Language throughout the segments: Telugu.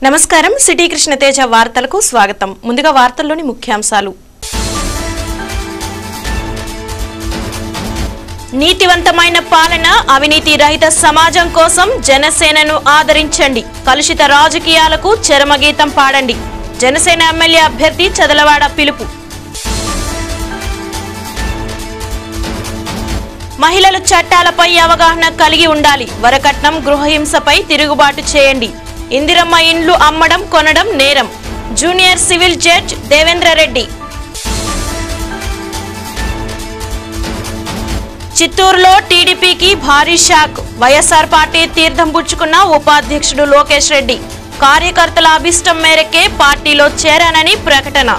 నమస్కారం సిటీ కృష్ణ తేజ వార్తలకు స్వాగతం. ముందుగా వార్తల్లోని ముఖ్యాంశాలు. నీతివంతమైన పాలన, అవినీతి రహిత సమాజం కోసం జనసేనను ఆదరించండి. కలుషిత రాజకీయాలకు చరమగీతం పాడండి. జనసేన ఎమ్మెల్యే అభ్యర్థి చదలవాడ పిలుపు. మహిళలు చట్టాలపై అవగాహన కలిగి ఉండాలి. వరకట్నం, గృహహింసపై తిరుగుబాటు చేయండి. ఇందిరమ్మ ఇండ్లు అమ్మడం, కొనడం నేరం. Junior civil judge Devendra Reddy. చిత్తూరులో టీడీపీకి భారీ షాక్. వైఎస్ఆర్ పార్టీ తీర్థం పుచ్చుకున్న ఉపాధ్యక్షుడు లోకేష్ రెడ్డి. కార్యకర్తల అభిష్టం మేరకే పార్టీలో చేరానని ప్రకటన.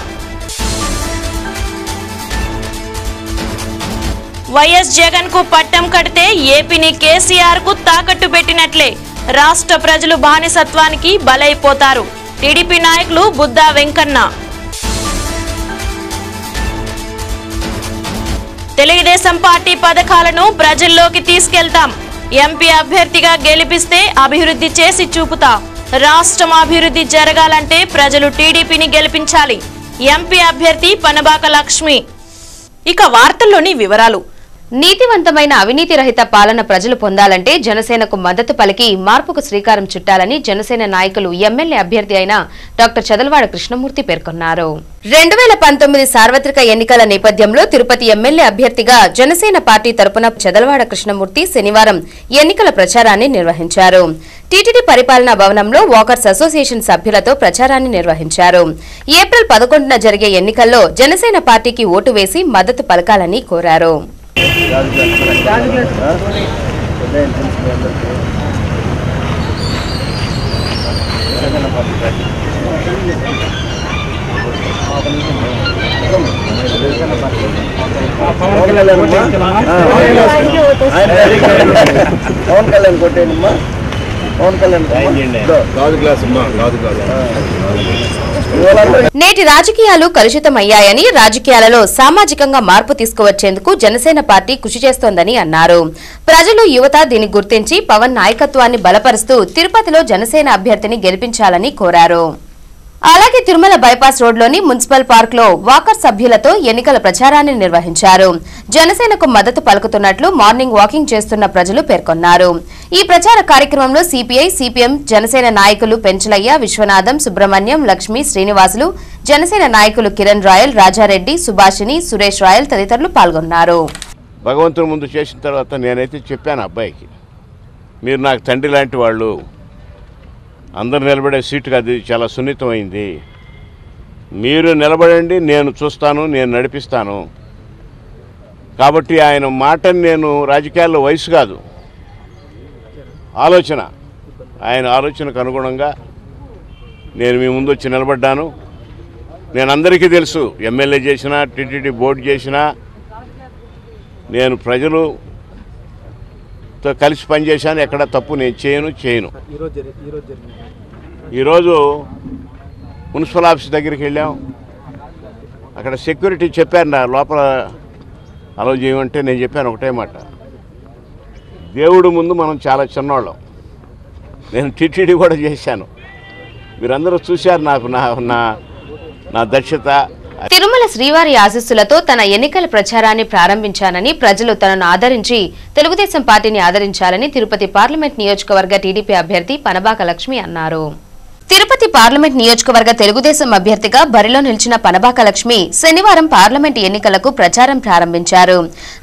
వైఎస్ జగన్ కు పట్టం కడితే ఏపీని కేసీఆర్ కు తాకట్టు పెట్టినట్లే. రాష్ట్ర ప్రజలు బానిసత్వానికి బలైపోతారు. టీడీపీ నాయకులు బుద్దా వెంకన్న. తెలుగుదేశం పార్టీ పథకాలను ప్రజల్లోకి తీసుకెళ్తాం. ఎంపీ అభ్యర్థిగా గెలిపిస్తే అభివృద్ధి చేసి చూపుతా. రాష్ట్రం అభివృద్ధి జరగాలంటే ప్రజలు టీడీపీని గెలిపించాలి. ఎంపీ అభ్యర్థి పనబాక లక్ష్మి. ఇక వార్తల్లోని వివరాలు. నీతివంతమైన అవినీతి రహిత పాలన ప్రజలు పొందాలంటే జనసేనకు మద్దతు పలికి మార్పుకు శ్రీకారం చుట్టాలని జనసేన నాయకులు ఎమ్మెల్యే అభ్యర్థి అయిన డాక్టర్ చదలవాడ కృష్ణమూర్తి పేర్కొన్నారు. 2019 సార్వత్రిక ఎన్నికల నేపథ్యంలో తిరుపతి ఎమ్మెల్యే అభ్యర్థిగా జనసేన పార్టీ తరపున చదలవాడ కృష్ణమూర్తి శనివారం ఎన్నికల ప్రచారాన్ని నిర్వహించారు. టీటీడీ పరిపాలనా భవనంలో వాకర్స్ అసోసియేషన్ సభ్యులతో ప్రచారాన్ని నిర్వహించారు. ఏప్రిల్ 11న జరిగే ఎన్నికల్లో జనసేన పార్టీకి ఓటు వేసి మద్దతు పలకాలని కోరారు. నేటి రాజకీయాలు కలుషితమయ్యాయని, రాజకీయాలలో సామాజికంగా మార్పు తీసుకువచ్చేందుకు జనసేన పార్టీ కృషి చేస్తోందని అన్నారు. ప్రజలు, యువత దీన్ని గుర్తించి పవన్ నాయకత్వాన్ని బలపరుస్తూ తిరుపతిలో జనసేన అభ్యర్థిని గెలిపించాలని కోరారు. అలాగే తిరుమల బైపాస్ రోడ్లోని మున్సిపల్ పార్క్ లో వాకర్ సభ్యులతో ఎన్నికల ప్రచారాన్ని నిర్వహించారు. జనసేనకు మద్దతు పలుకుతున్నట్లు మార్నింగ్ వాకింగ్ చేస్తున్న ప్రజలు పేర్కొన్నారు. ఈ ప్రచార కార్యక్రమంలో సిపిఐ, సిపిఎం, జనసేన నాయకులు పెంచలయ్య, విశ్వనాథం, సుబ్రహ్మణ్యం, లక్ష్మి, శ్రీనివాసులు, జనసేన నాయకులు కిరణ్ రాయల్, రాజారెడ్డి, సుభాషిణి, సురేష్ రాయల్ తదితరులు పాల్గొన్నారు. భగవంతుని ముందు చేసిన తర్వాత నేనైతే చెప్పాను అబ్బాయికి, మీరు నాకు తండ్రి లాంటి వాళ్ళు, అందరు నిలబడే సీటు కాదు, చాలా సున్నితమైంది, మీరు నిలబడండి, నేను చూస్తాను, నేను నడిపిస్తాను. కాబట్టి ఆయన మాటని నేను రాజకీయాల్లో వయసు కాదు, ఆలోచన, ఆయన ఆలోచనకు అనుగుణంగా నేను మీ ముందు వచ్చి నిలబడ్డాను. నేను అందరికీ తెలుసు, ఎమ్మెల్యే చేసినా, టీటీడీ బోర్డు చేసినా, నేను ప్రజలుతో కలిసి పనిచేశాను. ఎక్కడ తప్పు నేను చేయను. ఈరోజు మున్సిపల్ ఆఫీస్ దగ్గరికి వెళ్ళాం. అక్కడ సెక్యూరిటీ చెప్పారు, నా లోపల అలో చేయమంటే నేను చెప్పాను ఒకటే మాట, దేవుడు ముందు మనం చాలా చిన్నవాళ్ళం. నేను టీటీడీ కూడా చేశాను, మీరందరూ చూశారు నాకు నా దక్షత. తిరుమల శ్రీవారి ఆశీస్సులతో తన ఎన్నికల ప్రచారాన్ని ప్రారంభించానని, ప్రజలు తనను ఆదరించి తెలుగుదేశం పార్టీని ఆదరించాలని తిరుపతి పార్లమెంట్ నియోజకవర్గ టీడీపీ అభ్యర్థి పనబాక లక్ష్మి అన్నారు. తిరుపతి పార్లమెంట్ నియోజకవర్గ తెలుగుదేశం అభ్యర్థిగా బరిలో నిలిచిన పనబాక లక్ష్మి శనివారం పార్లమెంట్ ఎన్నికలకు ప్రచారం ప్రారంభించారు.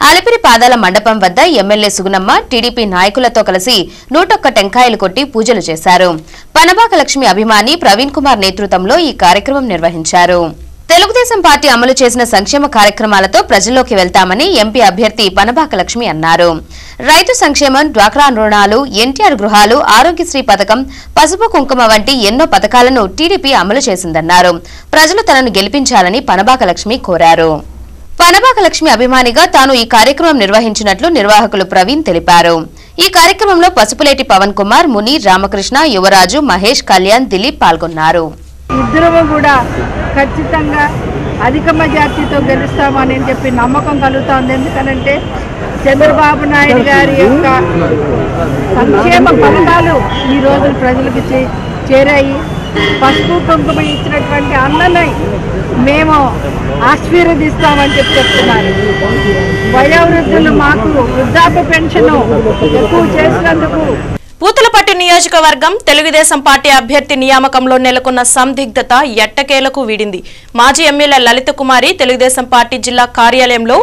అలిపిరి పాదాల మండపం వద్ద ఎమ్మెల్యే సుగుణమ్మ, టీడీపీ నాయకులతో కలిసి 101 టెంకాయలు కొట్టి పూజలు చేశారు. పనబాక లక్ష్మి అభిమాని ప్రవీణ్ కుమార్ నేతృత్వంలో ఈ కార్యక్రమం నిర్వహించారు. తెలుగుదేశం పార్టీ అమలు చేసిన సంక్షేమ కార్యక్రమాలతో ప్రజల్లోకి వెళ్తామని ఎంపీ అభ్యర్థి పనబాక లక్ష్మి అన్నారు. రైతు సంక్షేమం, డ్వాక్రా రుణాలు, ఎన్టీఆర్ గృహాలు, ఆరోగ్యశ్రీ పథకం, పసుపు కుంకుమ వంటి ఎన్నో పథకాలను టీడీపీ అమలు చేసిందన్నారు. ప్రజలు తనను గెలిపించాలని పనబాక లక్ష్మి కోరారు. పనబాక లక్ష్మి అభిమానిగా తాను ఈ కార్యక్రమం నిర్వహించినట్లు నిర్వాహకులు ప్రవీణ్ తెలిపారు. ఈ కార్యక్రమంలో పసుపులేటి పవన్ కుమార్, ముని, రామకృష్ణ, యువరాజు, మహేష్, కళ్యాణ్, దిలీప్ పాల్గొన్నారు. ఇద్దరము కూడా ఖచ్చితంగా అధిక మెజార్టీతో గెలుస్తామని చెప్పి నమ్మకం కలుగుతోంది. ఎందుకనంటే చంద్రబాబు నాయుడు గారి యొక్క సంక్షేమ పథకాలు ఈ రోజు ప్రజలకు చేరాయి. పసుపు కుంకుమ ఇచ్చినటువంటి అన్నని మేము ఆశీర్వదిస్తామని చెప్తున్నారు. వయోవృద్ధులు మాకు వృద్ధాప్య పెన్షన్ ఎక్కువ చేసినందుకు. పూతలపట్టు నియోజకవర్గం తెలుగుదేశం పార్టీ అభ్యర్థి నియామకంలో నెలకొన్న సందిగ్ధత ఎట్టకేలకు వీడింది. మాజీ ఎమ్మెల్యే లలిత కుమారి తెలుగుదేశం పార్టీ జిల్లా కార్యాలయంలో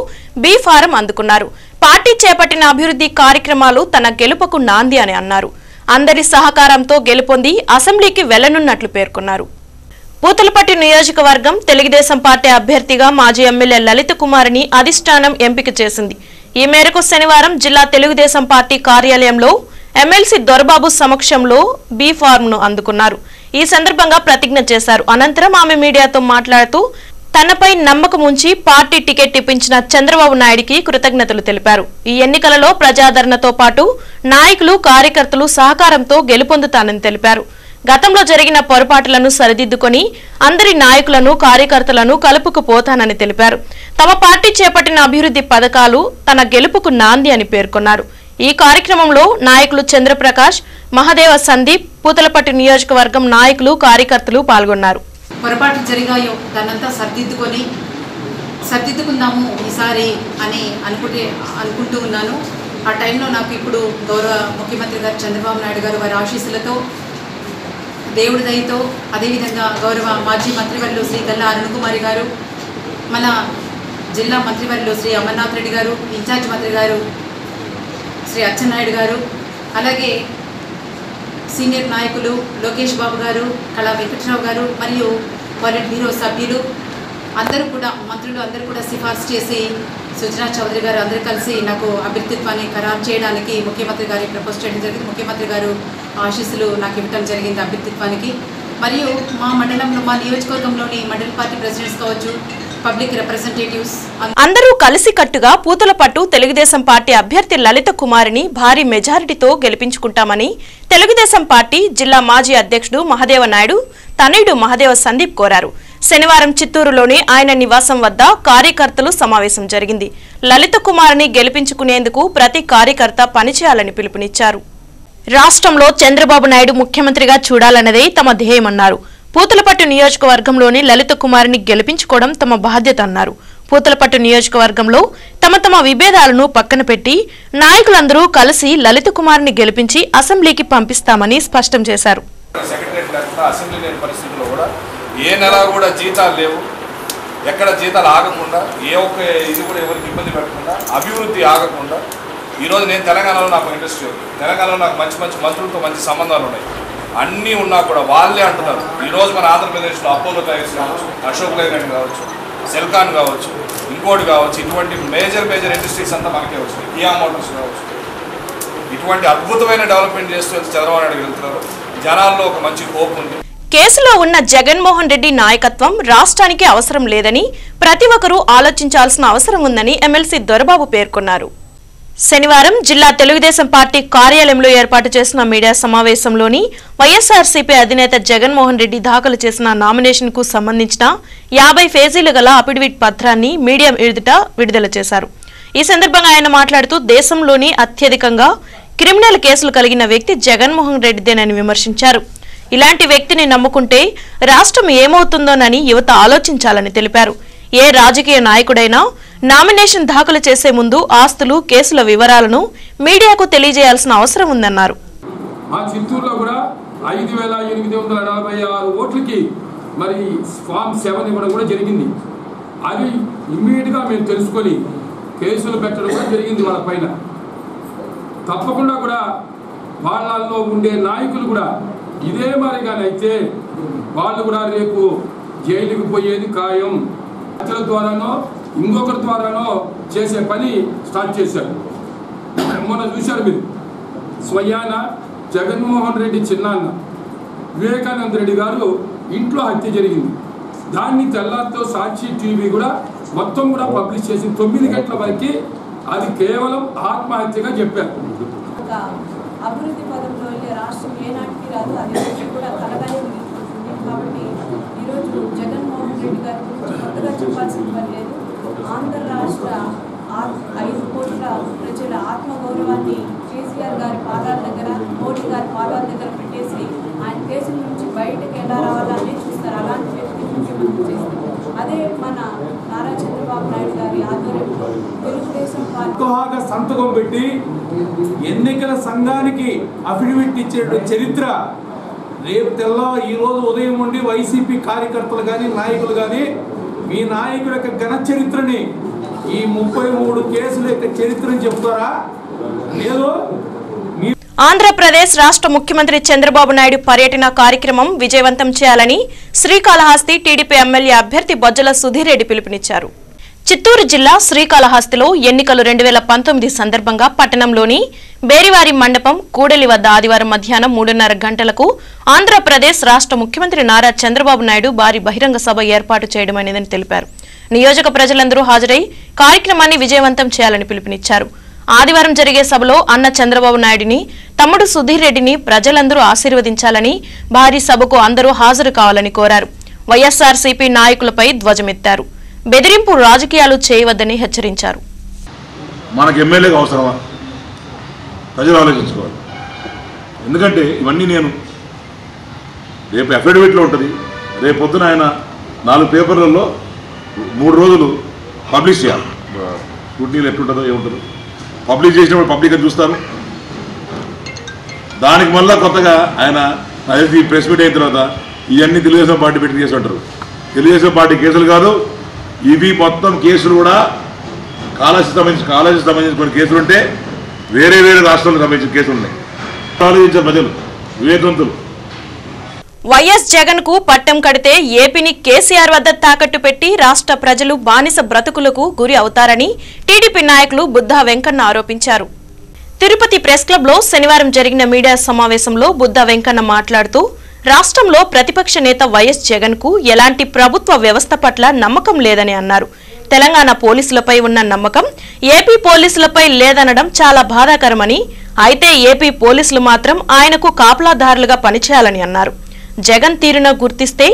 బి ఫారం అందుకున్నారు. పార్టీ చేపట్టిన అభివృద్ధి కార్యక్రమాలు తన గెలుపుకు నాంది అని అన్నారు. అందరి సహకారంతో గెలుపొంది అసెంబ్లీకి వెళ్లనున్నట్లు పేర్కొన్నారు. పూతలపట్టు నియోజకవర్గం తెలుగుదేశం పార్టీ అభ్యర్థిగా మాజీ ఎమ్మెల్యే లలిత కుమారిని అధిష్టానం ఎంపిక చేసింది. ఈ మేరకు శనివారం జిల్లా తెలుగుదేశం పార్టీ కార్యాలయంలో ఎమ్మెల్సీ దొరబాబు సమక్షంలో బి ఫార్మ్ ను అందుకున్నారు. ఈ సందర్భంగా ప్రతిజ్ఞ చేశారు. అనంతరం ఆమె మీడియాతో మాట్లాడుతూ తనపై నమ్మకం ఉంచి పార్టీ టికెట్ ఇప్పించిన చంద్రబాబు నాయుడికి కృతజ్ఞతలు తెలిపారు. ఈ ఎన్నికలలో ప్రజాదరణతో పాటు నాయకులు కార్యకర్తలు సహకారంతో గెలుపొందుతానని తెలిపారు. గతంలో జరిగిన పొరపాట్లను సరిదిద్దుకొని అందరి నాయకులను కార్యకర్తలను కలుపుకుపోతానని తెలిపారు. తమ పార్టీ చేపట్టిన అభివృద్ధి పథకాలు తన గెలుపుకు నాంది అని పేర్కొన్నారు. ఈ కార్యక్రమంలో నాయకులు చంద్రప్రకాష్, మహదేవ సందీప్, పూతలపట్టు నియోజకవర్గం నాయకులు కార్యకర్తలు పాల్గొన్నారు. పొరపాట్లు జరిగాయో దాన్నంతా సర్దిద్దుకుందాము ఈసారి అని అనుకుంటూ ఉన్నాను. ఆ టైంలో నాకు ఇప్పుడు గౌరవ ముఖ్యమంత్రి గారు చంద్రబాబు నాయుడు గారు వారి ఆశీస్సులతో దేవుడి దయతో అదేవిధంగా గౌరవ మాజీ మంత్రివర్యులు శ్రీ గల్లా అరుణకుమారి గారు, మన జిల్లా మంత్రివర్యులు శ్రీ అమర్నాథ్ రెడ్డి గారు, ఇన్ఛార్జ్ మంత్రి గారు శ్రీ అచ్చెన్నాయుడు గారు, అలాగే సీనియర్ నాయకులు లోకేష్ బాబు గారు, కళా వెంకట్రావు గారు మరియు పాలిట్ బ్యూరో సభ్యులు అందరూ కూడా మంత్రులు అందరూ కూడా సిఫార్సు చేసి సుజనా చౌదరి గారు అందరూ కలిసి నాకు అభ్యర్థిత్వాన్ని ఖరారు చేయడానికి ముఖ్యమంత్రి గారి ప్రపోజ్ చేయడం జరిగింది. ముఖ్యమంత్రి గారు ఆశీస్సులు నాకు ఇవ్వడం జరిగింది అభ్యర్థిత్వానికి. మరియు మా మండలంలో మా నియోజకవర్గంలోని మండల పార్టీ ప్రెసిడెంట్స్ కావచ్చు, పబ్లిక్ రిప్రజెంటేటివ్స్ అందరూ కలిసికట్టుగా పూతలపట్టు తెలుగుదేశం పార్టీ అభ్యర్థి లలిత కుమారిని భారీ మెజారిటీతో గెలిపించుకుంటామని తెలుగుదేశం పార్టీ జిల్లా మాజీ అధ్యక్షుడు మహదేవ నాయుడు తనయుడు మహదేవ సందీప్ కోరారు. శనివారం చిత్తూరులోని ఆయన నివాసం వద్ద కార్యకర్తలు సమావేశం జరిగింది. లలిత కుమారిని గెలిపించుకునేందుకు ప్రతి కార్యకర్త పనిచేయాలని పిలుపునిచ్చారు. రాష్ట్రంలో చంద్రబాబు నాయుడు ముఖ్యమంత్రిగా చూడాలన్నదే తమ ధ్యేయమన్నారు. పూతలపట్టు నియోజకవర్గంలోని లలిత కుమారిని గెలిపించుకోవడం తమ బాధ్యత అన్నారు. పూతలపట్టు నియోజకవర్గంలో తమ విభేదాలను పక్కన పెట్టి నాయకులందరూ కలిసి లలిత కుమారిని గెలిపించి అసెంబ్లీకి పంపిస్తామని స్పష్టం చేశారు. ఏ నెల కూడా జీతాలు లేవు, ఎక్కడ జీతాలు ఆగకుండా, ఏ ఒక్క ఇది కూడా ఎవరికి ఇబ్బంది పెట్టకుండా, అభివృద్ధి ఆగకుండా. ఈరోజు నేను తెలంగాణలో నాకు ఇండస్ట్రీ ఉంది, తెలంగాణలో నాకు మంచి మంత్రులతో మంచి సంబంధాలు ఉన్నాయి. అన్నీ ఉన్నా కూడా వాళ్ళే అంటున్నారు. ఈరోజు మన ఆంధ్రప్రదేశ్లో అపోలో టైర్స్ కావచ్చు, అశోక్ లైలాండ్ కావచ్చు, సెల్కాన్ కావచ్చు, ఇంకోటి కావచ్చు, ఇటువంటి మేజర్ ఇండస్ట్రీస్ అంతా మనకే వచ్చినాయి. కియా మోటార్స్ కావచ్చు. ఇటువంటి అద్భుతమైన డెవలప్మెంట్ చేస్తూ చంద్రబాబు నాయుడు వెళ్తున్నారు. జనాల్లో ఒక మంచి హోప్ ఉంది. కేసులో ఉన్న జగన్మోహన్ రెడ్డి నాయకత్వం రాష్ట్రానికి అవసరం లేదని ప్రతి ఒక్కరూ ఆలోచించాల్సిన అవసరం ఉందని ఎమ్మెల్సీ దొరబాబు పేర్కొన్నారు. శనివారం జిల్లా తెలుగుదేశం పార్టీ కార్యాలయంలో ఏర్పాటు చేసిన మీడియా సమావేశంలోని వైఎస్ఆర్సీపీ అధినేత జగన్మోహన్ రెడ్డి దాఖలు చేసిన నామినేషన్ కు సంబంధించిన 50 పేజీలు గల అఫిడవిట్ పత్రాన్ని మీడియా ఎదుట విడుదల చేశారు. ఈ సందర్భంగా ఆయన మాట్లాడుతూ దేశంలోని అత్యధికంగా క్రిమినల్ కేసులు కలిగిన వ్యక్తి జగన్మోహన్ రెడ్డిదేనని విమర్శించారు. ఇలాంటి వ్యక్తిని నమ్ముకుంటే రాష్ట్రం ఏమవుతుందోనని యువత ఆలోచించాలని తెలిపారు. ఏ రాజకీయ నాయకుడైనా నామినేషన్ దాఖలు చేసే ముందు ఆస్తులు, కేసుల వివరాలను మీడియాకు తెలియజేయాల్సిన అవసరం ఉందన్నారు. మా చిత్తూరులో కూడా 5,846 ఓట్లకి మరి ఫామ్ 7 ఇవ్వడం కూడా జరిగింది. అది ఇమ్మీడియట్గా మేము తెలుసుకొని కేసులు పెట్టడం కూడా జరిగింది వాళ్ళ పైన. తప్పకుండా కూడా వాళ్ళల్లో ఉండే నాయకులు కూడా ఇదే మరిగానైతే వాళ్ళు కూడా రేపు జైలుకి పోయేది ఖాయం. ప్రజల ద్వారానో ఇంకొకరి ద్వారానో చేసే పని స్టార్ట్ చేశారు. మొన్న చూశారు మీరు, స్వయాన జగన్మోహన్ రెడ్డి చిన్నాన్న వివేకానంద రెడ్డి గారు ఇంట్లో హత్య జరిగింది. దాన్ని తెల్లారితో సాక్షి టీవీ కూడా మొత్తం కూడా పబ్లిష్ చేసి 9 గంటల వరకు అది కేవలం ఆత్మహత్యగా చెప్పారు. అభివృద్ధి పదంలో వెళ్ళే రాష్ట్రం ఏనాటికి రాదు, అది కూడా కలగానే ఉంది. కాబట్టి ఈరోజు జగన్మోహన్ రెడ్డి గారి గురించి కొత్తగా చెప్పాల్సిన పని లేదు. ఆంధ్ర రాష్ట్ర 5 కోట్ల ప్రజల ఆత్మగౌరవాన్ని కేసీఆర్ గారి పాదాల దగ్గర, మోడీ గారి పాదాల దగ్గర పెట్టేసి ఆయన కేసులు నుంచి బయటకు ఎలా రావాలని చూస్తారు. అలాంటి వ్యక్తి ముఖ్యమంత్రి చేస్తారు. అదే మన నారా చంద్రబాబు నాయుడు గారి ఆధ్వర్యంలో తెలుగుదేశం పార్టీ సంతకం పెట్టి ఎన్నికల సంఘానికి అఫిడవిట్ ఇచ్చే చరిత్ర రేపు ఈ రోజు ఉదయం నుండి వైసీపీ కార్యకర్తలు కానీ నాయకులు కానీ మీ నాయకుల యొక్క ఘన చరిత్రని ఈ 33 కేసుల యొక్క చరిత్రని చెప్తారా? లేదు. ఆంధ్రప్రదేశ్ రాష్ట్ర ముఖ్యమంత్రి చంద్రబాబు నాయుడు పర్యటన కార్యక్రమం విజయవంతం చేయాలని శ్రీకాళహస్తి టీడీపీ ఎమ్మెల్యే అభ్యర్థి బొజ్జల సుధీర్ రెడ్డి పిలుపునిచ్చారు. చిత్తూరు జిల్లా శ్రీకాళహస్తిలో ఎన్నికలు 2019 సందర్భంగా పట్టణంలోని బేరివారి మండపం కూడలి వద్ద ఆదివారం మధ్యాహ్నం 3:30 గంటలకు ఆంధ్రప్రదేశ్ రాష్ట్ర ముఖ్యమంత్రి నారా చంద్రబాబు నాయుడు భారీ బహిరంగ సభ ఏర్పాటు చేయడమైనదని తెలిపారు. నియోజక ప్రజలందరూ హాజరై కార్యక్రమాన్ని విజయవంతం చేయాలని పిలుపునిచ్చారు. ఆదివారం జరిగే సభలో అన్న చంద్రబాబు నాయుడిని, తమ్ముడు సుధీర్ రెడ్డిని ప్రజలందరూ ఆశీర్వదించాలని, భారీ సభకు అందరూ హాజరు కావాలని కోరారు. వైఎస్ఆర్సీపీ నాయకులపై ధ్వజమెత్తారు. బెదిరింపు రాజకీయాలు చేయవద్దని హెచ్చరించారు. మనకు ఎమ్మెల్యేగా అవసరమా? ప్రజలు ఆలోచించుకోవాలి. ఎందుకంటే ఇవన్నీ నేను రేపు అఫిడవిట్లో ఉంటుంది. రేపు పొద్దున ఆయన 4 పేపర్లలో 3 రోజులు పబ్లిష్ చేయాలి. స్క్రూటినీలు ఎట్లుంటుందో ఏముంటుందో పబ్లిష్ చేసినప్పుడు పబ్లిక్ అని చూస్తారు. దానికి మళ్ళీ కొత్తగా ఆయన ఈ ప్రెస్ మీట్ అయిన తర్వాత ఇవన్నీ తెలుగుదేశం పార్టీ పెట్టి కేసు అంటారు. తెలుగుదేశం పార్టీ కేసులు కాదు ఇవి, మొత్తం కేసులు కూడా కాలేజీ సంబంధించిన కేసులు ఉంటే వేరే రాష్ట్రాలకు సంబంధించిన కేసులు ఉన్నాయి. ఆలోచించారు ప్రజలు, వివేకవంతులు. వైఎస్ జగన్ కు పట్టం కడితే ఏపీని కేసీఆర్ వద్ద తాకట్టు పెట్టి రాష్ట్ర ప్రజలు బానిస బ్రతుకులకు గురి అవుతారని టీడీపీ నాయకులు బుద్ధా వెంకన్న ఆరోపించారు. తిరుపతి ప్రెస్ క్లబ్ లో శనివారం జరిగిన మీడియా సమావేశంలో బుద్ధా వెంకన్న మాట్లాడుతూ రాష్ట్రంలో ప్రతిపక్ష నేత వైఎస్ జగన్ కు ఎలాంటి ప్రభుత్వ వ్యవస్థ పట్ల నమ్మకం లేదని అన్నారు. తెలంగాణ పోలీసులపై ఉన్న నమ్మకం ఏపీ పోలీసులపై లేదనడం చాలా బాధాకరమని, అయితే ఏపీ పోలీసులు మాత్రం ఆయనకు కాపలాదారులుగా పనిచేయాలని అన్నారు. జగన్ తీరును గుర్తిస్తే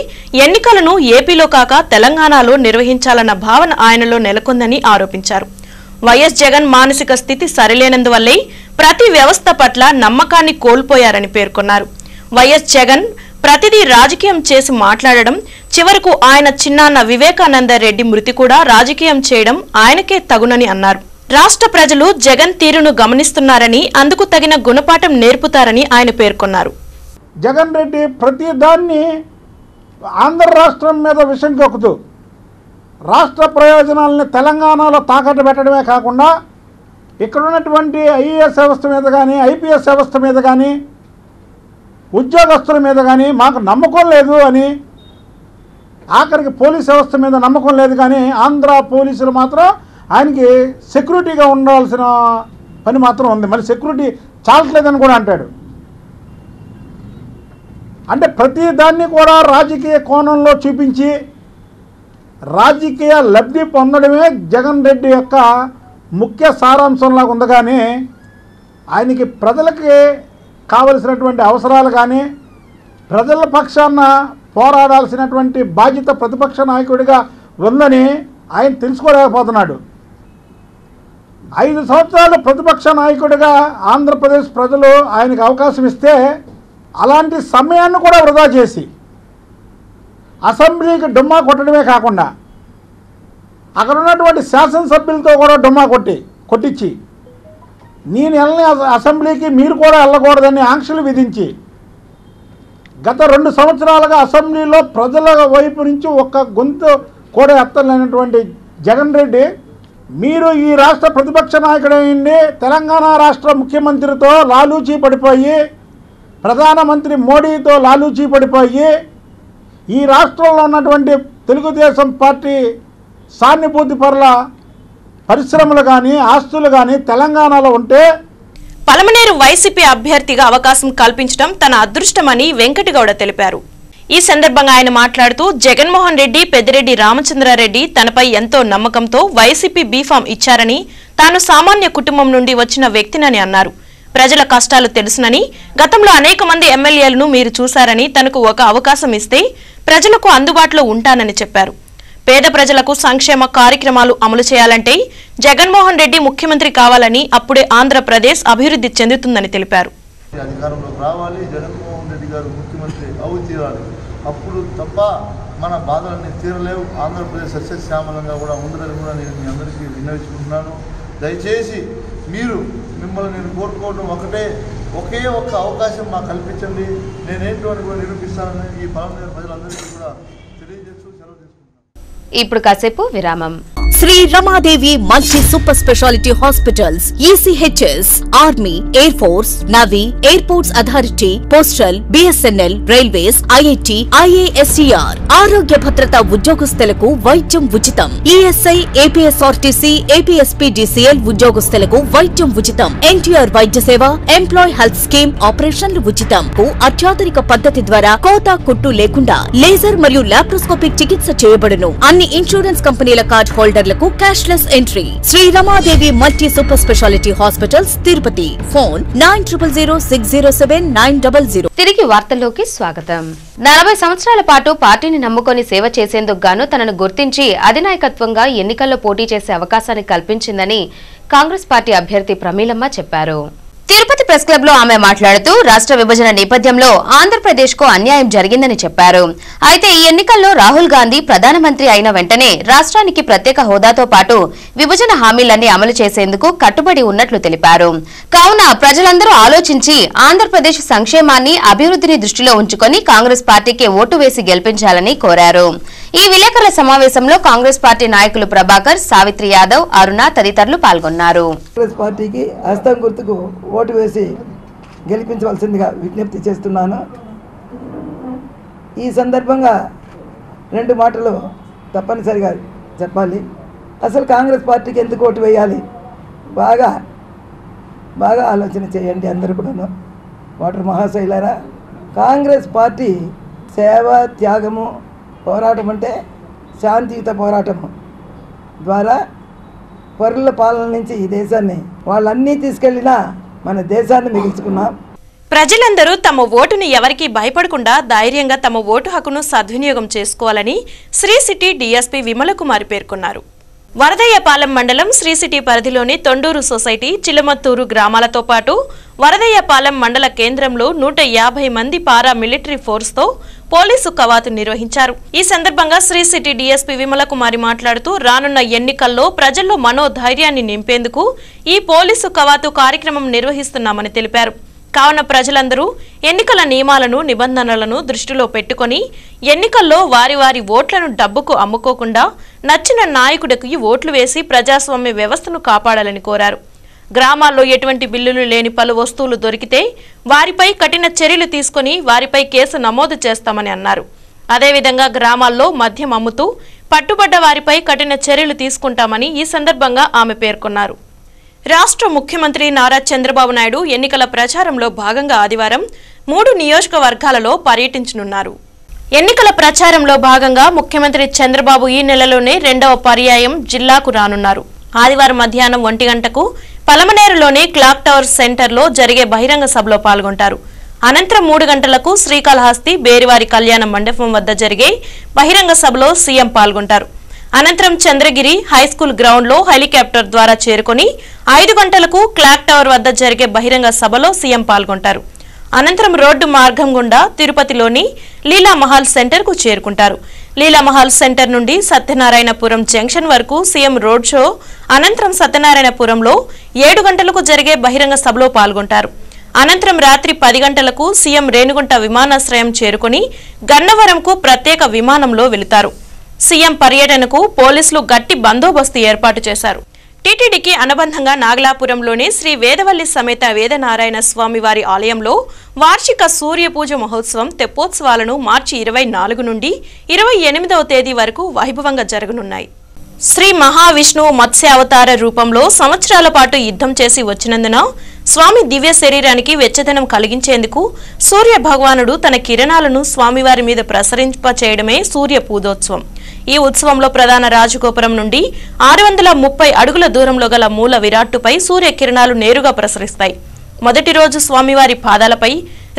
ఎన్నికలను ఏపీలో కాక తెలంగాణలో నిర్వహించాలన్న భావన ఆయనలో నెలకొందని ఆరోపించారు. వైఎస్ జగన్ మానసిక స్థితి సరిలేనందువల్లే ప్రతి వ్యవస్థ పట్ల నమ్మకాన్ని కోల్పోయారని పేర్కొన్నారు. వైఎస్ జగన్ ప్రతిదీ రాజకీయం చేసి మాట్లాడడం, చివరకు ఆయన చిన్నాన్న వివేకానంద రెడ్డి మృతి కూడా రాజకీయం చేయడం ఆయనకే తగునని అన్నారు. రాష్ట్ర ప్రజలు జగన్ తీరును గమనిస్తున్నారని, అందుకు తగిన గుణపాఠం నేర్పుతారని ఆయన పేర్కొన్నారు. జగన్ రెడ్డి ప్రతి దాన్ని ఆంధ్ర రాష్ట్రం మీద విషం కక్కుతూ రాష్ట్ర ప్రయోజనాలని తెలంగాణలో తాకట్టు పెట్టడమే కాకుండా ఇక్కడ ఉన్నటువంటి ఐఏఎస్ వ్యవస్థ మీద కానీ, ఐపీఎస్ వ్యవస్థ మీద కానీ, ఉద్యోగస్తుల మీద కానీ మాకు నమ్మకం లేదు అని, ఆఖరికి పోలీస్ వ్యవస్థ మీద నమ్మకం లేదు కానీ ఆంధ్ర పోలీసులు మాత్రం ఆయనకి సెక్యూరిటీగా ఉండాల్సిన పని మాత్రం ఉంది. మళ్ళీ సెక్యూరిటీ చాలట్లేదని కూడా అంటాడు. అంటే ప్రతి దాన్ని కూడా రాజకీయ కోణంలో చూపించి రాజకీయ లబ్ధి పొందడమే జగన్ రెడ్డి యొక్క ముఖ్య సారాంశంలాగా ఉంది. కానీ ఆయనకి ప్రజలకి కావలసినటువంటి అవసరాలు కానీ, ప్రజల పక్షాన పోరాడాల్సినటువంటి బాధ్యత ప్రతిపక్ష నాయకుడిగా ఉందని ఆయన తెలుసుకోలేకపోతున్నాడు. 5 సంవత్సరాలు ప్రతిపక్ష నాయకుడిగా ఆంధ్రప్రదేశ్ ప్రజలు ఆయనకు అవకాశం ఇస్తే అలాంటి సమయాన్ని కూడా వృధా చేసి అసెంబ్లీకి డుమ్మా కొట్టడమే కాకుండా అక్కడ ఉన్నటువంటి శాసనసభ్యులతో కూడా డుమ్మా కొట్టించి నేను వెళ్ళని అసెంబ్లీకి మీరు కూడా వెళ్ళకూడదని ఆంక్షలు విధించి గత 2 సంవత్సరాలుగా అసెంబ్లీలో ప్రజల వైపు నుంచి ఒక్క గొంతు కూడా ఎత్తలేనటువంటి జగన్ రెడ్డి మీరు ఈ రాష్ట్ర ప్రతిపక్ష నాయకుడైంది తెలంగాణ రాష్ట్ర ముఖ్యమంత్రితో లాలూచీ పడిపోయి, ప్రధానమంత్రి మోడీతో లాలూచీ పడిపోయి ఈ రాష్ట్రంలో ఉన్నటువంటి తెలుగుదేశం పార్టీ సానుభూతి పరుల పరిశ్రమలు కానీ, ఆస్తులు కానీ తెలంగాణలో ఉంటే పలమనేరు వైసీపీ అభ్యర్థిగా అవకాశం కల్పించడం తన అదృష్టమని వెంకటగౌడ తెలిపారు. ఈ సందర్భంగా ఆయన మాట్లాడుతూ జగన్మోహన్ రెడ్డి, పెద్దిరెడ్డి రామచంద్రారెడ్డి తనపై ఎంతో నమ్మకంతో వైసీపీ బీఫామ్ ఇచ్చారని, తాను సామాన్య కుటుంబం నుండి వచ్చిన వ్యక్తినని అన్నారు. ప్రజల కష్టాలు తెలుసునని, గతంలో అనేక మంది ఎమ్మెల్యేలను మీరు చూశారని, తనకు ఒక అవకాశం ఇస్తే ప్రజలకు అందుబాటులో ఉంటానని చెప్పారు. పేద ప్రజలకు సంక్షేమ కార్యక్రమాలు అమలు చేయాలంటే జగన్మోహన్ రెడ్డి ముఖ్యమంత్రి కావాలని, అప్పుడే ఆంధ్రప్రదేశ్ అభివృద్ధి చెందుతుందని తెలిపారు. అధికారంలోకి రావాలి, జగన్మోహన్ రెడ్డి గారు ముఖ్యమంత్రి అవు తీరాలి. అప్పుడు తప్ప మన బాధలన్నీ తీరలేవు. ఆంధ్రప్రదేశ్ సస్యశ్యామలంగా కూడా ఉండాలని కూడా నేను మీ అందరికీ విన్నవించుకుంటున్నాను. దయచేసి మిమ్మల్ని నేను కోరుకోవడం ఒకే ఒక్క అవకాశం మాకు కల్పించండి. నేనేంటో అని కూడా నిరూపిస్తానని ఈ పలమనేరు ప్రజలందరికీ కూడా తెలియజేస్తూ సెలవు తీసుకుంటున్నాను. ఇప్పుడు కాసేపు విరామం. Sri Ramadevi multi super speciality hospitals, ECHS, army, air force, navy, airports authority, postal, BSNL, railways, IIT, IASER ఆరోగ్య భద్రత ఉద్యోగస్తులకు వైద్యం ఉచితం. ఈఎస్ఐ, ఏపీఎస్ఆర్టీసీ, ఏపీఎస్పీడీసీఎల్ ఉద్యోగస్తులకు వైద్యం ఉచితం. ఎన్టీఆర్ వైద్య సేవ, ఎంప్లాయ్ హెల్త్ స్కీమ్ ఆపరేషన్లు ఉచితం. అత్యాధునిక పద్ధతి ద్వారా కోత కుట్టు లేకుండా లేజర్ మరియు లాప్రోస్కోపిక్ చికిత్స చేయబడును. అన్ని ఇన్సూరెన్స్ కంపెనీల కార్డ్ హోల్డర్లకు cashless entry. Sri Ramadevi multi super speciality hospitals, Tirupati. Phone 900607 తిరిగి వార్తల్లోకి స్వాగతం. 40 సంవత్సరాల పాటు పార్టీని నమ్ముకొని సేవ చేసేందుకు గాను తనను గుర్తించి అధినాయకత్వంగా ఎన్నికల్లో పోటీ చేసే అవకాశాన్ని కల్పించిందని కాంగ్రెస్ పార్టీ అభ్యర్థి ప్రమీలమ్మ చెప్పారు. తిరుపతి ప్రెస్ క్లబ్ లో ఆమె మాట్లాడుతూ రాష్ట్ర విభజన నేపథ్యంలో ఆంధ్రప్రదేశ్ కు అన్యాయం జరిగిందని చెప్పారు. అయితే ఈ ఎన్నికల్లో రాహుల్ గాంధీ ప్రధానమంత్రి అయిన వెంటనే రాష్ట్రానికి ప్రత్యేక హోదాతో పాటు విభజన హామీలన్నీ అమలు చేసేందుకు కట్టుబడి ఉన్నట్లు తెలిపారు. కావున ప్రజలందరూ ఆలోచించి ఆంధ్రప్రదేశ్ సంక్షేమాన్ని, అభివృద్ధిని దృష్టిలో ఉంచుకొని కాంగ్రెస్ పార్టీకి ఓటు వేసి గెలిపించాలని కోరారు. ఈ విలేకరుల సమావేశంలో కాంగ్రెస్ పార్టీ నాయకులు ప్రభాకర్, సావిత్రి యాదవ్, అరుణ తదితరులు పాల్గొన్నారు. కాంగ్రెస్ పార్టీకి హస్తం గుర్తుకు ఓటు వేసి గెలిపించవలసిందిగా విజ్ఞప్తి చేస్తున్నాను. ఈ సందర్భంగా 2 మాటలు తప్పనిసరిగా చెప్పాలి. అసలు కాంగ్రెస్ పార్టీకి ఎందుకు ఓటు వేయాలి? బాగా ఆలోచన చేయండి అందరూ కూడాను. ఓటర్ మహాశైలారా, కాంగ్రెస్ పార్టీ సేవ, త్యాగము, పోరాటం అంటే శాంతియుత పోరాటము ద్వారా పరుల పాలన నుంచి ఈ దేశాన్ని వాళ్ళన్నీ తీసుకెళ్లినా మన దేశాన్ని మిగిల్చుకున్నాం. ప్రజలందరూ తమ ఓటును ఎవరికీ భయపడకుండా ధైర్యంగా తమ ఓటు హక్కును సద్వినియోగం చేసుకోవాలని శ్రీ సిటీ డీఎస్పీ విమలకుమారి పేర్కొన్నారు. వరదయ్యపాలెం మండలం శ్రీ సిటీ పరిధిలోని తొండూరు సొసైటీ, చిలమత్తూరు గ్రామాలతో పాటు వరదయ్యపాలెం మండల కేంద్రంలో 150 మంది పారా మిలిటరీ ఫోర్స్ తో పోలీసు కవాతు నిర్వహించారు. ఈ సందర్భంగా శ్రీ సిటీ డీఎస్పీ విమలకుమారి మాట్లాడుతూ రానున్న ఎన్నికల్లో ప్రజల్లో మనోధైర్యాన్ని నింపేందుకు ఈ పోలీసు కవాతు కార్యక్రమం నిర్వహిస్తున్నామని తెలిపారు. కావున ప్రజలందరూ ఎన్నికల నియమాలను, నిబంధనలను దృష్టిలో పెట్టుకుని ఎన్నికల్లో వారి ఓట్లను డబ్బుకు అమ్ముకోకుండా నచ్చిన నాయకుడికి ఓట్లు వేసి ప్రజాస్వామ్య వ్యవస్థను కాపాడాలని కోరారు. గ్రామాల్లో ఎటువంటి బిల్లులు లేని పలు వస్తువులు దొరికితే వారిపై కఠిన చర్యలు తీసుకుని వారిపై కేసు నమోదు చేస్తామని అన్నారు. అదేవిధంగా గ్రామాల్లో మద్యం అమ్ముతూ పట్టుబడ్డ వారిపై కఠిన చర్యలు తీసుకుంటామని ఈ సందర్భంగా ఆమె పేర్కొన్నారు. రాష్ట్ర ముఖ్యమంత్రి నారా చంద్రబాబు నాయుడు ఎన్నికల ప్రచారంలో భాగంగా ఆదివారం 3 నియోజకవర్గాలలో పర్యటించనున్నారు. ఎన్నికల ప్రచారంలో భాగంగా ముఖ్యమంత్రి చంద్రబాబు ఈ నెలలోనే 2వ పర్యాయం జిల్లాకు రానున్నారు. ఆదివారం మధ్యాహ్నం 1 గంటకు పలమనేరులోని క్లాక్ టవర్ సెంటర్లో జరిగే బహిరంగ సభలో పాల్గొంటారు. అనంతరం 3 గంటలకు శ్రీకాళహస్తి బేరివారి కళ్యాణ మండపం వద్ద జరిగే బహిరంగ సభలో సీఎం పాల్గొంటారు. అనంతరం చంద్రగిరి హైస్కూల్ గ్రౌండ్ లో హెలికాప్టర్ ద్వారా చేరుకుని 5 గంటలకు క్లాక్ టవర్ వద్ద జరిగే బహిరంగ సభలో సీఎం పాల్గొంటారు. అనంతరం రోడ్డు మార్గం గుండా తిరుపతిలోని లీలామహల్ సెంటర్ కు చేరుకుంటారు. లీలామహల్ సెంటర్ నుండి సత్యనారాయణపురం జంక్షన్ వరకు సీఎం రోడ్ షో. అనంతరం సత్యనారాయణపురంలో 7 గంటలకు జరిగే బహిరంగ సభలో పాల్గొంటారు. అనంతరం రాత్రి 10 గంటలకు సీఎం రేణిగుంట విమానాశ్రయం చేరుకుని గన్నవరంకు ప్రత్యేక విమానంలో వెళుతారు. సీఎం పర్యటనకు పోలీసులు గట్టి బందోబస్తు ఏర్పాటు చేశారు. టీటీడీకి అనుబంధంగా నాగలాపురంలోని శ్రీ వేదవల్లి సమేత వేదనారాయణ స్వామి వారి ఆలయంలో వార్షిక సూర్య పూజ మహోత్సవం తెప్పోత్సవాలను మార్చి 24 నుండి 28వ తేదీ వరకు వైభవంగా జరగనున్నాయి. శ్రీ మహావిష్ణువు మత్స్య అవతార రూపంలో సంవత్సరాల పాటు యుద్ధం చేసి వచ్చినందున స్వామి దివ్య శరీరానికి వెచ్చదనం కలిగించేందుకు సూర్య భగవానుడు తన కిరణాలను స్వామివారి మీద ప్రసరింపచేయడమే సూర్య పూజోత్సవం. ఈ ఉత్సవంలో ప్రధాన రాజగోపురం నుండి 630 అడుగుల దూరంలో గల మూల విరాట్టుపై సూర్య కిరణాలు నేరుగా ప్రసరిస్తాయి. మొదటి రోజు స్వామివారి పాదాలపై,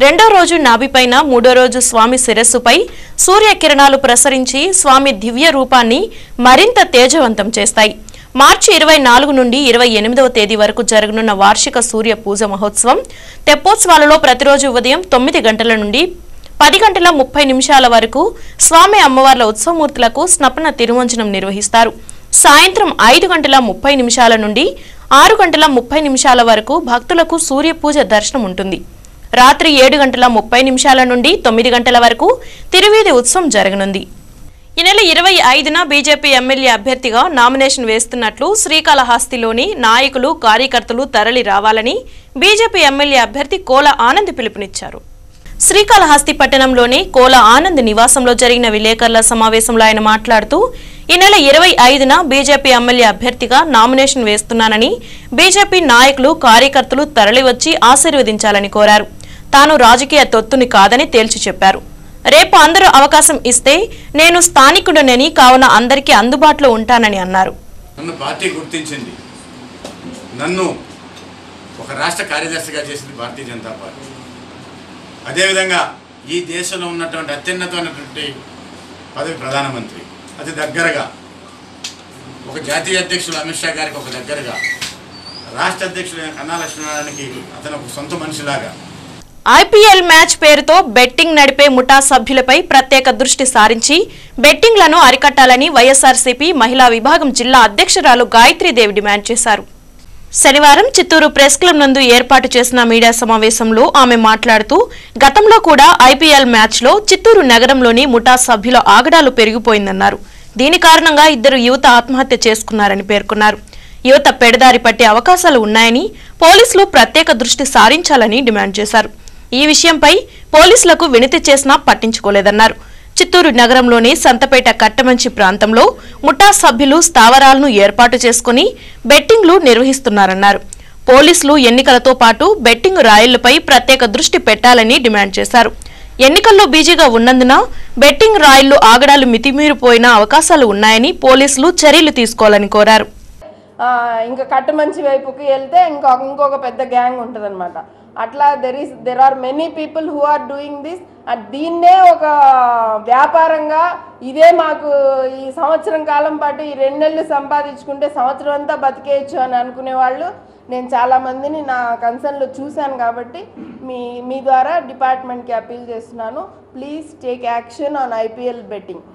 2వ రోజు నాభిపైన, 3వ రోజు స్వామి శిరస్సుపై సూర్య కిరణాలు ప్రసరించి స్వామి దివ్య రూపాన్ని మరింత తేజవంతం చేస్తాయి. మార్చి 24 నుండి 28వ తేదీ వరకు జరగనున్న వార్షిక సూర్య పూజ మహోత్సవం తెప్పోత్సవాలలో ప్రతిరోజు ఉదయం 9 గంటల నుండి 10 గంటల 30 నిమిషాల వరకు స్వామి అమ్మవార్ల ఉత్సవమూర్తులకు స్నపన తిరుమంజనం నిర్వహిస్తారు. సాయంత్రం 5 గంటల 30 నిమిషాల నుండి 6 గంటల 30 నిమిషాల వరకు భక్తులకు సూర్య పూజ దర్శనం ఉంటుంది. రాత్రి 7 గంటల 30 నిమిషాల నుండి 9 గంటల వరకు తిరువీధి ఉత్సవం జరగనుంది. ఈ నెల 25న బీజేపీ ఎమ్మెల్యే అభ్యర్థిగా నామినేషన్ వేస్తున్నట్లు శ్రీకాళహస్తిలోని నాయకులు కార్యకర్తలు తరలి రావాలని బీజేపీ ఎమ్మెల్యే అభ్యర్థి కోల ఆనంద్ పిలుపునిచ్చారు. శ్రీకాళహస్తి పట్టణంలోని కోల ఆనంద్ నివాసంలో జరిగిన విలేకరుల సమావేశంలో ఆయన మాట్లాడుతూ ఈ నెల 25న బీజేపీ ఎమ్మెల్యే అభ్యర్థిగా నామినేషన్ వేస్తున్నానని బీజేపీ నాయకులు కార్యకర్తలు తరలివచ్చి ఆశీర్వదించాలని కోరారు. తాను రాజకీయ తొత్తుని కాదని తేల్చి చెప్పారు. రేపు అందరూ అవకాశం ఇస్తే నేను స్థానికుడినని కావున అందరికీ అందుబాటులో ఉంటానని అన్నారు. నన్ను పార్టీ గుర్తించింది, నన్ను ఒక రాష్ట్ర కార్యదర్శిగా చేసింది భారతీయ జనతా పార్టీ. అదేవిధంగా ఈ దేశంలో ఉన్నటువంటి అత్యున్నతమైనటువంటి పదవి ప్రధానమంత్రి, అతి దగ్గరగా ఒక జాతీయ అధ్యక్షులు అమిత్ షా గారికి ఒక దగ్గరగా, రాష్ట్ర అధ్యక్షులు కన్నా లక్ష్మీనారాయణకి అతను ఒక సొంత మనిషిలాగా. ఐపీఎల్ మ్యాచ్ పేరుతో బెట్టింగ్ నడిపే ముఠా సభ్యులపై ప్రత్యేక దృష్టి సారించి బెట్టింగ్లను అరికట్టాలని వైఎస్ఆర్సీపీ మహిళా విభాగం జిల్లా అధ్యక్షురాలు గాయత్రీదేవి డిమాండ్ చేశారు. శనివారం చిత్తూరు ప్రెస్ క్లబ్ నందు ఏర్పాటు చేసిన మీడియా సమావేశంలో ఆమె మాట్లాడుతూ గతంలో కూడా ఐపీఎల్ మ్యాచ్లో చిత్తూరు నగరంలోని ముఠా సభ్యుల ఆగడాలు పెరిగిపోయిందన్నారు. దీని కారణంగా 2 యువత ఆత్మహత్య చేసుకున్నారని పేర్కొన్నారు. యువత పెడదారి పట్టే అవకాశాలు ఉన్నాయని పోలీసులు ప్రత్యేక దృష్టి సారించాలని డిమాండ్ చేశారు. ఈ విషయంపై పోలీసులకు వినతి చేసినా పట్టించుకోలేదన్నారు. చిత్తూరు నగరంలోని సంతపేట కట్టమంచి ప్రాంతంలో ముఠా సభ్యులు స్థావరాలను ఏర్పాటు చేసుకుని బెట్టింగ్లు నిర్వహిస్తున్నారన్నారు. పోలీసులు ఎన్నికలతో పాటు బెట్టింగ్ రాయిళ్లపై ప్రత్యేక దృష్టి పెట్టాలని డిమాండ్ చేశారు. ఎన్నికల్లో బిజీగా ఉన్నందున బెట్టింగ్ రాయిళ్లు ఆగడాలు మితిమీరిపోయిన అవకాశాలు ఉన్నాయని పోలీసులు చర్యలు తీసుకోవాలని కోరారు. ఇంకా కట్టమంచి వైపుకి వెళ్తే ఇంకొక పెద్ద గ్యాంగ్ ఉంటుంది అనమాట. అట్లా there are many people who are doing this. దీన్నే ఒక వ్యాపారంగా ఇదే మాకు ఈ సంవత్సరం కాలం పాటు ఈ 2 నెలలు సంపాదించుకుంటే సంవత్సరం అంతా బతికేయచ్చు అని అనుకునే వాళ్ళు నేను చాలామందిని నా కన్సర్న్లో చూశాను. కాబట్టి మీ ద్వారా డిపార్ట్మెంట్కి అప్పీల్ చేస్తున్నాను, please take action on IPL betting.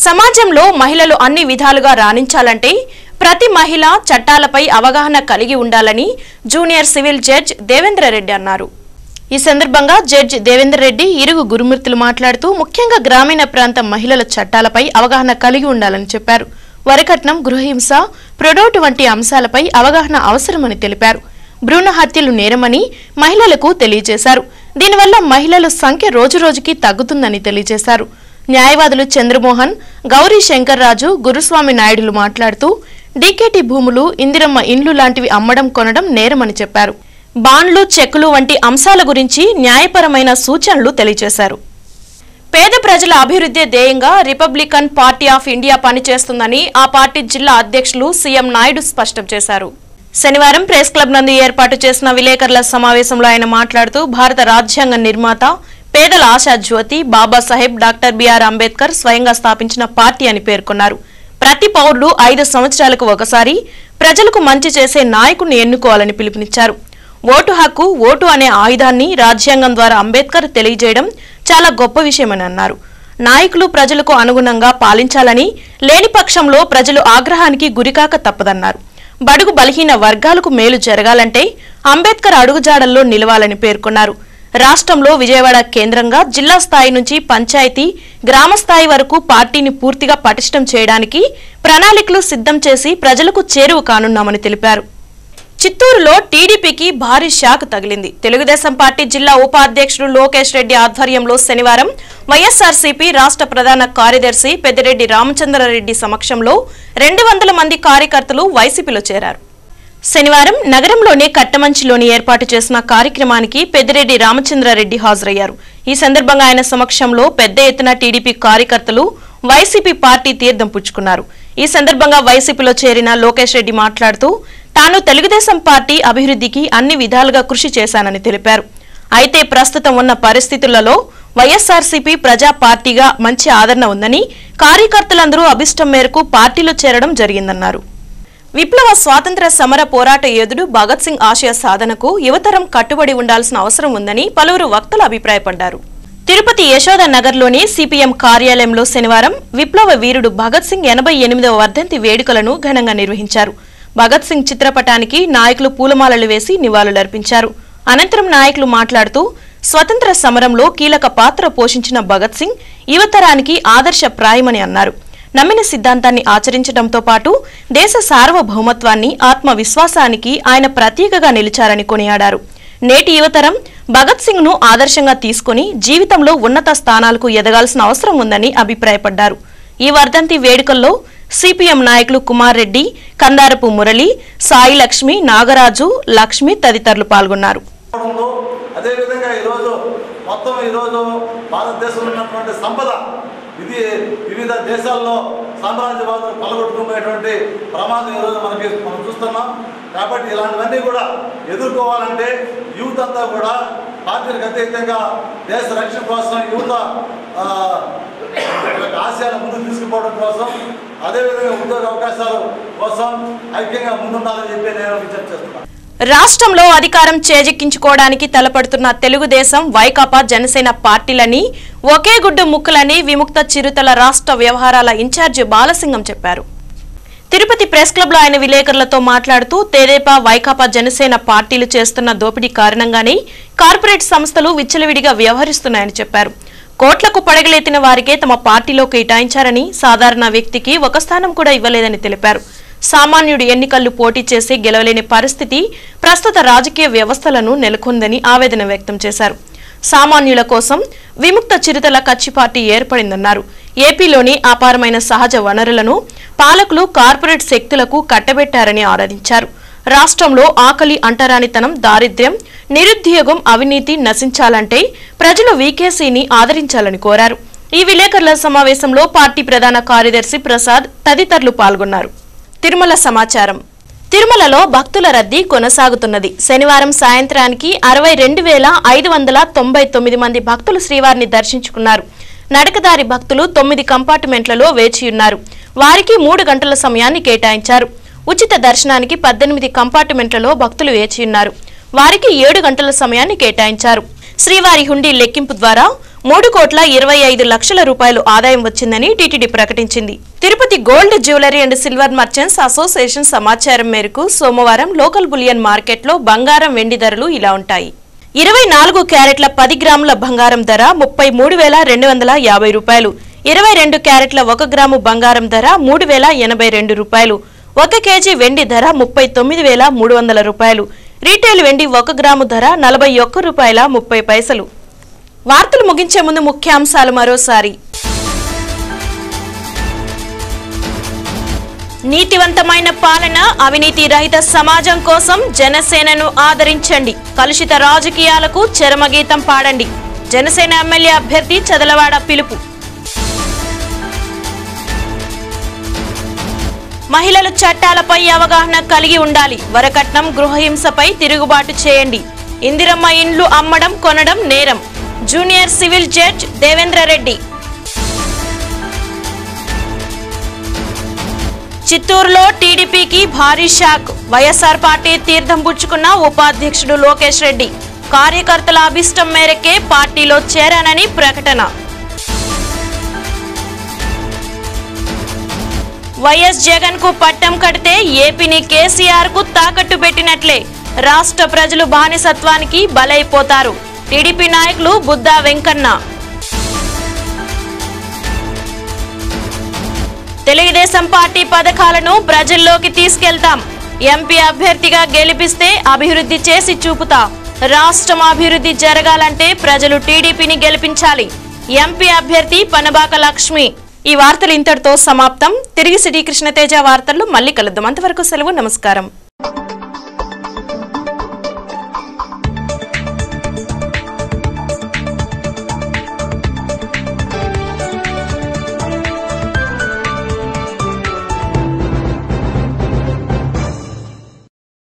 సమాజంలో మహిళలు అన్ని విధాలుగా రాణించాలంటే ప్రతి మహిళ చట్టాలపై అవగాహన కలిగి ఉండాలని junior civil judge Devendra Reddy అన్నారు. ఈ సందర్భంగా జడ్జ్ దేవేంద్ర రెడ్డి ఇరుగు గురుమూర్తులు మాట్లాడుతూ ముఖ్యంగా గ్రామీణ ప్రాంత మహిళల చట్టాలపై అవగాహన కలిగి ఉండాలని చెప్పారు. వరకట్నం, గృహహింస, ప్రొడౌట్ వంటి అంశాలపై అవగాహన అవసరమని తెలిపారు. భ్రూణ హత్యలు నేరమని మహిళలకు తెలియజేశారు. దీనివల్ల మహిళల సంఖ్య రోజురోజుకి తగ్గుతుందని తెలియజేశారు. న్యాయవాదులు చంద్రమోహన్, గౌరీ శంకర్ రాజు, గురుస్వామి నాయుడులు మాట్లాడుతూ డీకేటీ భూములు, ఇందిరమ్మ ఇండ్లు లాంటివి అమ్మడం కొనడం నేరమని చెప్పారు. బాండ్లు, చెక్కులు వంటి అంశాల గురించి న్యాయపరమైన సూచనలు తెలియజేశారు. పేద ప్రజల అభివృద్ధి ధ్యేయంగా రిపబ్లికన్ పార్టీ ఆఫ్ ఇండియా పనిచేస్తుందని ఆ పార్టీ జిల్లా అధ్యక్షులు సీఎం నాయుడు స్పష్టం చేశారు. శనివారం ప్రెస్ క్లబ్ నందు ఏర్పాటు చేసిన విలేకరుల సమావేశంలో ఆయన మాట్లాడుతూ భారత రాజ్యాంగ నిర్మాత, పేదల ఆశా జ్యోతి బాబాసాహెబ్ డాక్టర్ బిఆర్ అంబేద్కర్ స్వయంగా స్థాపించిన పార్టీ అని పేర్కొన్నారు. ప్రతి పౌరుడు 5 సంవత్సరాలకు ఒకసారి ప్రజలకు మంచి చేసే నాయకుడిని ఎన్నుకోవాలని పిలుపునిచ్చారు. ఓటు హక్కు, ఓటు అనే ఆయుధాన్ని రాజ్యాంగం ద్వారా అంబేద్కర్ తెలియజేయడం చాలా గొప్ప విషయమని అన్నారు. నాయకులు ప్రజలకు అనుగుణంగా పాలించాలని, లేని పక్షంలో ప్రజలు ఆగ్రహానికి గురికాక తప్పదన్నారు. బడుగు బలహీన వర్గాలకు మేలు జరగాలంటే అంబేద్కర్ అడుగుజాడల్లో నిలవాలని పేర్కొన్నారు. రాష్ట్రంలో విజయవాడ కేంద్రంగా జిల్లా స్థాయి నుంచి పంచాయతీ, గ్రామ స్థాయి వరకు పార్టీని పూర్తిగా పటిష్టం చేయడానికి ప్రణాళికలు సిద్ధం చేసి ప్రజలకు చేరువ కానున్నామని తెలిపారు. చిత్తూరులో టీడీపీకి భారీ షాక్ తగిలింది. తెలుగుదేశం పార్టీ జిల్లా ఉపాధ్యక్షుడు లోకేష్ రెడ్డి ఆధ్వర్యంలో శనివారం వైఎస్ఆర్సీపీ రాష్ట్ర ప్రధాన కార్యదర్శి పెద్దిరెడ్డి రామచంద్రారెడ్డి సమక్షంలో 200 మంది కార్యకర్తలు వైసీపీలో చేరారు. శనివారం నగరంలోని కట్టమంచిలోని ఏర్పాటు చేసిన కార్యక్రమానికి పెద్దిరెడ్డి రామచంద్రారెడ్డి హాజరయ్యారు. ఈ సందర్భంగా ఆయన సమక్షంలో పెద్ద ఎత్తున టీడీపీ కార్యకర్తలు వైసీపీ పార్టీ తీర్థం పుచ్చుకున్నారు. ఈ సందర్భంగా వైసీపీలో చేరిన లోకేష్ రెడ్డి మాట్లాడుతూ తాను తెలుగుదేశం పార్టీ అభివృద్ధికి అన్ని విధాలుగా కృషి చేశానని తెలిపారు. అయితే ప్రస్తుతం ఉన్న పరిస్థితులలో వైఎస్ఆర్సీపీ ప్రజా పార్టీగా మంచి ఆదరణ ఉందని, కార్యకర్తలందరూ అభిష్టం మేరకు పార్టీలో చేరడం జరిగిందన్నారు. విప్లవ స్వాతంత్ర సమర పోరాట యోధుడు భగత్ సింగ్ ఆశయ సాధనకు యువతరం కట్టుబడి ఉండాల్సిన అవసరం ఉందని పలువురు వక్తలు అభిప్రాయపడ్డారు. తిరుపతి యశోద నగర్లోని సిపిఎం కార్యాలయంలో శనివారం విప్లవ వీరుడు భగత్ సింగ్ 88వ వర్ధంతి వేడుకలను ఘనంగా నిర్వహించారు. భగత్ సింగ్ చిత్రపటానికి నాయకులు పూలమాలలు వేసి నివాళులర్పించారు. అనంతరం నాయకులు మాట్లాడుతూ స్వతంత్ర సమరంలో కీలక పాత్ర పోషించిన భగత్ సింగ్ యువతరానికి ఆదర్శప్రాయమని అన్నారు. నమ్మిన సిద్ధాంతాన్ని ఆచరించడంతో పాటు దేశ సార్వభౌమత్వాన్ని ఆత్మవిశ్వాసానికి ఆయన ప్రతీకగా నిలిచారని కొనియాడారు. నేటి యువతరం భగత్ సింగ్ ను ఆదర్శంగా తీసుకుని జీవితంలో ఉన్నత స్థానాలకు ఎదగాల్సిన అవసరం ఉందని అభిప్రాయపడ్డారు. ఈ వర్ధంతి వేడుకల్లో సిపిఎం నాయకులు కుమార్ రెడ్డి, కందారపు మురళి, సాయి లక్ష్మి, నాగరాజు, లక్ష్మి తదితరులు పాల్గొన్నారు. అదేవిధంగా ఈరోజు మొత్తం భారతదేశంలో ఉన్నటువంటి సంపద ఇది వివిధ దేశాల్లో సామ్రాజ్యవాదం కొలగొట్టుకునేటువంటి ప్రమాదం ఈరోజు మనం చూస్తున్నాం. కాబట్టి ఇలాంటివన్నీ కూడా ఎదుర్కోవాలంటే యూత్ అంతా కూడా పార్టీలకు అతీతంగా దేశ రక్షణ కోసం యువత ఆశయాలు ముందుకు తీసుకుపోవడం కోసం, అదేవిధంగా ఉద్యోగ అవకాశాల కోసం ఐక్యంగా ముందుండాలని చెప్పి నేను విజ్ఞప్తి చేస్తున్నాను. రాష్ట్రంలో అధికారం చేజిక్కించుకోవడానికి తలపడుతున్న తెలుగుదేశం, వైకాపా, జనసేన పార్టీలని ఒకే గుడ్డు ముక్కలని విముక్త చిరుతల రాష్ట్ర వ్యవహారాల ఇన్ఛార్జి బాలసింగం చెప్పారు. తిరుపతి ప్రెస్ క్లబ్ లో ఆయన విలేకరులతో మాట్లాడుతూ తెదేపా, వైకాపా, జనసేన పార్టీలు చేస్తున్న దోపిడీ కారణంగానే కార్పొరేట్ సంస్థలు విచ్చలవిడిగా వ్యవహరిస్తున్నాయని చెప్పారు. కోట్లకు పడగలెత్తిన వారికే తమ పార్టీలో కేటాయించారని, సాధారణ వ్యక్తికి ఒక స్థానం కూడా ఇవ్వలేదని తెలిపారు. సామాన్యుడు ఎన్నికల్లో పోటీ చేసి గెలవలేని పరిస్థితి ప్రస్తుత రాజకీయ వ్యవస్థలను నెలకొందని ఆవేదన వ్యక్తం చేశారు. సామాన్యుల కోసం విముక్త చిరుతల కచ్చి పార్టీ ఏర్పడిందన్నారు. ఏపీలోని అపారమైన సహజ వనరులను పాలకులు కార్పొరేట్ శక్తులకు కట్టబెట్టారని ఆరోపించారు. రాష్ట్రంలో ఆకలి, అంటరానితనం, దారిద్ర్యం, నిరుద్యోగం, అవినీతి నశించాలంటే ప్రజలు వీకేసీని ఆదరించాలని కోరారు. ఈ విలేకరుల సమావేశంలో పార్టీ ప్రధాన కార్యదర్శి ప్రసాద్ తదితరులు పాల్గొన్నారు. తిరుమల సమాచారం. తిరుమలలో భక్తుల రద్దీ కొనసాగుతున్నది. శనివారం సాయంత్రానికి 62,599 మంది భక్తులు శ్రీవారిని దర్శించుకున్నారు. నడకదారి భక్తులు 9 కంపార్ట్మెంట్లలో వేచియున్నారు. వారికి 3 గంటల సమయాన్ని కేటాయించారు. ఉచిత దర్శనానికి 18 కంపార్ట్మెంట్లలో భక్తులు వేచియున్నారు. వారికి 7 గంటల సమయాన్ని కేటాయించారు. శ్రీవారి హుండీ లెక్కింపు ద్వారా 3,25 లక్షల రూపాయలు ఆదాయం వచ్చిందని టీటీడీ ప్రకటించింది. Tirupati gold jewellery and silver merchants association సమాచారం మేరకు సోమవారం లోకల్ బులియన్ మార్కెట్లో బంగారం, వెండి ధరలు ఇలా ఉంటాయి. 24 క్యారెట్ల 10 గ్రాముల బంగారం ధర 33,250 రూపాయలు. 22 క్యారెట్ల 1 గ్రాము బంగారం ధర 3,082 రూపాయలు. 1 కేజీ వెండి ధర 39,300 రూపాయలు. రీటైల్ వెండి 1 గ్రాము ధర 41 రూపాయల 30 పైసలు. వార్తలు ముగించే ముందు ముఖ్యాంశాలు మరోసారి. నీతివంతమైన పాలన, అవినీతి రహిత సమాజం కోసం జనసేనను ఆదరించండి. కలుషిత రాజకీయాలకు చరమగీతం పాడండి. జనసేన ఎమ్మెల్యే అభ్యర్థి చదలవాడ పిలుపు. మహిళలు చట్టాలపై అవగాహన కలిగి ఉండాలి. వరకట్నం, గృహహింసపై తిరుగుబాటు చేయండి. ఇందిరమ్మ ఇండ్లు అమ్మడం, కొనడం నేరం. Junior civil judge Devendra Reddy. చిత్తూరులో టీడీపీకి భారీ షాక్. వైఎస్ఆర్ పార్టీ తీర్థం పుచ్చుకున్న ఉపాధ్యక్షుడు లోకేష్ రెడ్డి. కార్యకర్తల అభిష్టం మేరకే పార్టీలో చేరానని ప్రకటన. వైఎస్ జగన్ కు పట్టం కడితే ఏపీని కేసీఆర్ కు తాకట్టు పెట్టినట్లే. రాష్ట్ర ప్రజలు బానిసత్వానికి బలైపోతారు. టీడీపీ నాయకులు బుద్దా వెంకన్న. తెలుగుదేశం పార్టీ పథకాలను ప్రజల్లోకి తీసుకెళ్తాం. ఎంపీ అభ్యర్థిగా గెలిపిస్తే అభివృద్ధి చేసి చూపుతా. రాష్ట్రం అభివృద్ధి జరగాలంటే ప్రజలు టీడీపీని గెలిపించాలి. ఎంపీ అభ్యర్థి పనబాక లక్ష్మి. ఈ వార్తలు ఇంతటితో సమాప్తం. తిరిగి సిటీ కృష్ణతేజ వార్తల్లో మళ్ళీ కలుద్దాం. అంతవరకు సెలవు. నమస్కారం.